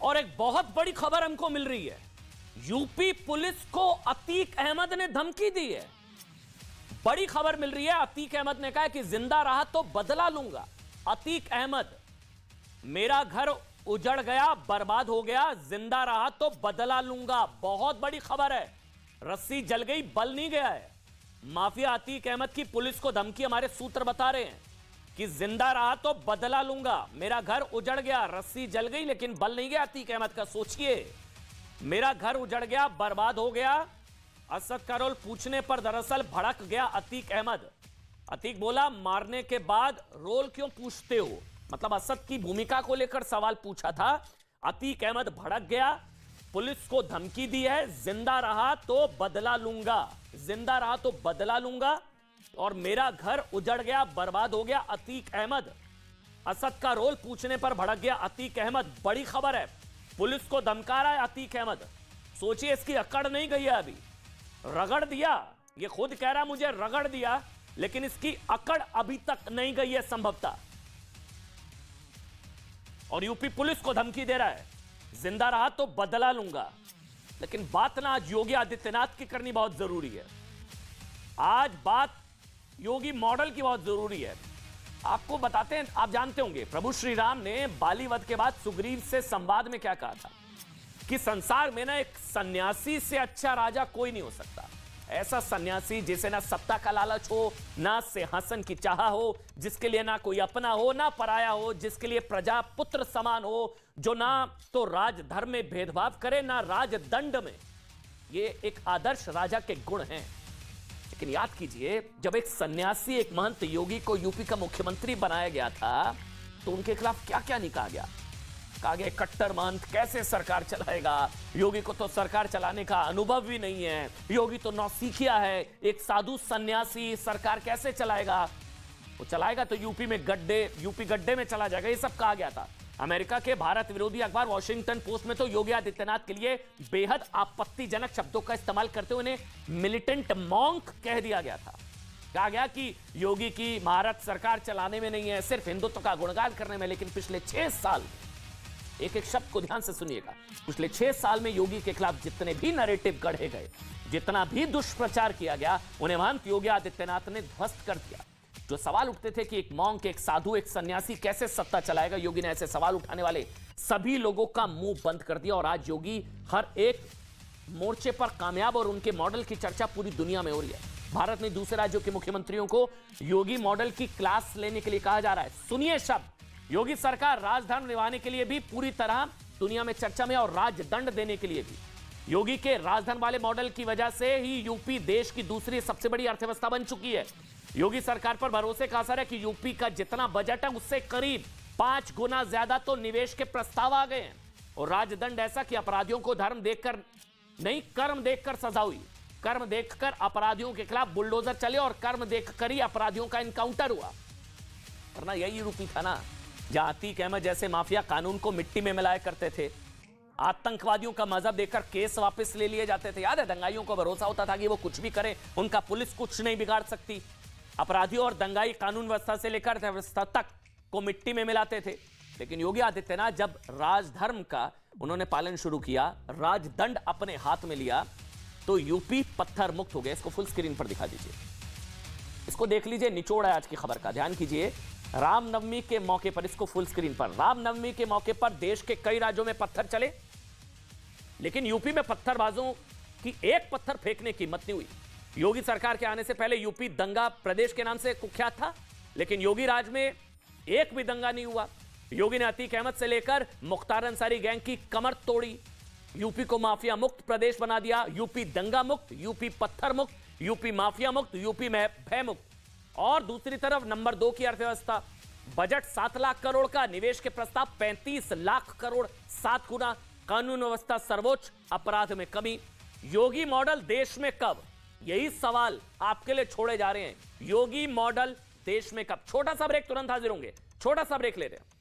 और एक बहुत बड़ी खबर हमको मिल रही है, यूपी पुलिस को अतीक अहमद ने धमकी दी है। बड़ी खबर मिल रही है, अतीक अहमद ने कहा कि जिंदा रहा तो बदला लूंगा। अतीक अहमद, मेरा घर उजड़ गया, बर्बाद हो गया, जिंदा रहा तो बदला लूंगा। बहुत बड़ी खबर है, रस्सी जल गई, बल नहीं गया है। माफिया अतीक अहमद की पुलिस को धमकी, हमारे सूत्र बता रहे हैं कि जिंदा रहा तो बदला लूंगा। मेरा घर उजड़ गया, रस्सी जल गई, लेकिन बल नहीं गया अतीक अहमद का। सोचिए, मेरा घर उजड़ गया, बर्बाद हो गया। असद का रोल पूछने पर दरअसल भड़क गया अतीक अहमद। अतीक बोला, मारने के बाद रोल क्यों पूछते हो? मतलब असद की भूमिका को लेकर सवाल पूछा था। अतीक अहमद भड़क गया, पुलिस को धमकी दी है, जिंदा रहा तो बदला लूंगा, जिंदा रहा तो बदला लूंगा। और मेरा घर उजड़ गया, बर्बाद हो गया। अतीक अहमद, असद का रोल पूछने पर भड़क गया अतीक अहमद। बड़ी खबर है, पुलिस को धमका रहा है अतीक अहमद। सोचिए, इसकी अकड़ नहीं गई है अभी, रगड़ दिया। ये खुद कह रहा मुझे रगड़ दिया, लेकिन इसकी अकड़ अभी तक नहीं गई है संभवतः। और यूपी पुलिस को धमकी दे रहा है, जिंदा रहा तो बदला लूंगा। लेकिन बात ना आज योगी आदित्यनाथ की करनी बहुत जरूरी है। आज बात योगी मॉडल की बहुत जरूरी है। आपको बताते हैं, आप जानते होंगे, प्रभु श्री राम ने बाली वध के बाद सुग्रीव से संवाद में क्या कहा था कि संसार में ना एक सन्यासी से अच्छा राजा कोई नहीं हो सकता। ऐसा सन्यासी जिसे ना सत्ता का लालच हो, ना सिंहासन की चाह हो, जिसके लिए ना कोई अपना हो ना पराया हो, जिसके लिए प्रजा पुत्र समान हो, जो ना तो राजधर्म में भेदभाव करे ना राजदंड में। ये एक आदर्श राजा के गुण हैं। लेकिन याद कीजिए, जब एक सन्यासी, एक महंत योगी को यूपी का मुख्यमंत्री बनाया गया था, तो उनके खिलाफ क्या क्या नहीं कहा गया। कहा गया कट्टर महंत कैसे सरकार चलाएगा, योगी को तो सरकार चलाने का अनुभव भी नहीं है, योगी तो नौसिखिया है, एक साधु सन्यासी सरकार कैसे चलाएगा, वो चलाएगा तो यूपी गड्ढे में चला जाएगा। ये सब कहा गया था। अमेरिका के भारत विरोधी अखबार वॉशिंगटन पोस्ट में तो योगी आदित्यनाथ के लिए बेहद आपत्तिजनक शब्दों का इस्तेमाल करते हुए उन्हें मिलिटेंट मॉन्क कह दिया गया था। कहा गया कि योगी की महारत सरकार चलाने में नहीं है, सिर्फ हिंदुत्व का गुणगान करने में। लेकिन पिछले 6 साल, एक एक शब्द को ध्यान से सुनिएगा, पिछले 6 साल में योगी के खिलाफ जितने भी नैरेटिव गढ़े गए, जितना भी दुष्प्रचार किया गया, उन्हें महंत योगी आदित्यनाथ ने ध्वस्त कर दिया। जो सवाल उठते थे कि एक मॉन्क, एक साधु, एक सन्यासी कैसे सत्ता चलाएगा, योगी ने ऐसे सवाल उठाने वाले सभी लोगों का मुंह बंद कर दिया। और आज योगी हर एक मोर्चे पर कामयाब, और उनके मॉडल की चर्चा पूरी दुनिया में हो रही है। भारत में दूसरे राज्यों के मुख्यमंत्रियों को योगी मॉडल की क्लास लेने के लिए कहा जा रहा है। सुनिए शब्द, योगी सरकार राजधर्म निभाने के लिए भी पूरी तरह दुनिया में चर्चा में, और राजदंड देने के लिए भी। योगी के राजधर्म वाले मॉडल की वजह से ही यूपी देश की दूसरी सबसे बड़ी अर्थव्यवस्था बन चुकी है। योगी सरकार पर भरोसे का असर है कि यूपी का जितना बजट है, उससे करीब 5 गुना ज्यादा तो निवेश के प्रस्ताव आ गए हैं। और राजदंड ऐसा कि अपराधियों को धर्म देखकर नहीं, कर्म देखकर सजा हुई। कर्म देखकर अपराधियों के खिलाफ बुलडोजर चले, और कर्म देखकर ही अपराधियों का इनकाउंटर हुआ। वरना यही यूपी था ना, जहां अतीक अहमद जैसे माफिया कानून को मिट्टी में मिलाया करते थे, आतंकवादियों का मजहब देकर केस वापस ले लिए जाते थे। याद है, दंगाइयों को भरोसा होता था कि वो कुछ भी करें, उनका पुलिस कुछ नहीं बिगाड़ सकती। अपराधियों और दंगाई कानून व्यवस्था से लेकर व्यवस्था तक को मिट्टी में मिलाते थे। लेकिन योगी आदित्यनाथ जब राजधर्म का उन्होंने पालन शुरू किया, राजदंड अपने हाथ में लिया, तो यूपी पत्थर मुक्त हो गया। इसको फुल स्क्रीन पर दिखा दीजिए, इसको देख लीजिए, निचोड़ है आज की खबर का। ध्यान कीजिए, रामनवमी के मौके पर, इसको फुल स्क्रीन पर, रामनवमी के मौके पर देश के कई राज्यों में पत्थर चले, लेकिन यूपी में पत्थरबाजों की एक पत्थर फेंकने की हिम्मत नहीं हुई। योगी सरकार के आने से पहले यूपी दंगा प्रदेश के नाम से कुख्यात था, लेकिन योगी राज में एक भी दंगा नहीं हुआ। योगी ने अतीक अहमद से लेकर मुख्तार अंसारी गैंग की कमर तोड़ी, यूपी को माफिया मुक्त प्रदेश बना दिया। यूपी दंगा मुक्त, यूपी पत्थर मुक्त, यूपी माफिया मुक्त, यूपी में भय मुक्त। और दूसरी तरफ नंबर 2 की अर्थव्यवस्था, बजट 7 लाख करोड़ का, निवेश के प्रस्ताव 35 लाख करोड़, 7 गुना, कानून व्यवस्था सर्वोच्च, अपराध में कमी। योगी मॉडल देश में कब, यही सवाल आपके लिए छोड़े जा रहे हैं। योगी मॉडल देश में कब? छोटा सा ब्रेक, तुरंत हाजिर होंगे। छोटा सा ब्रेक ले रहे हैं।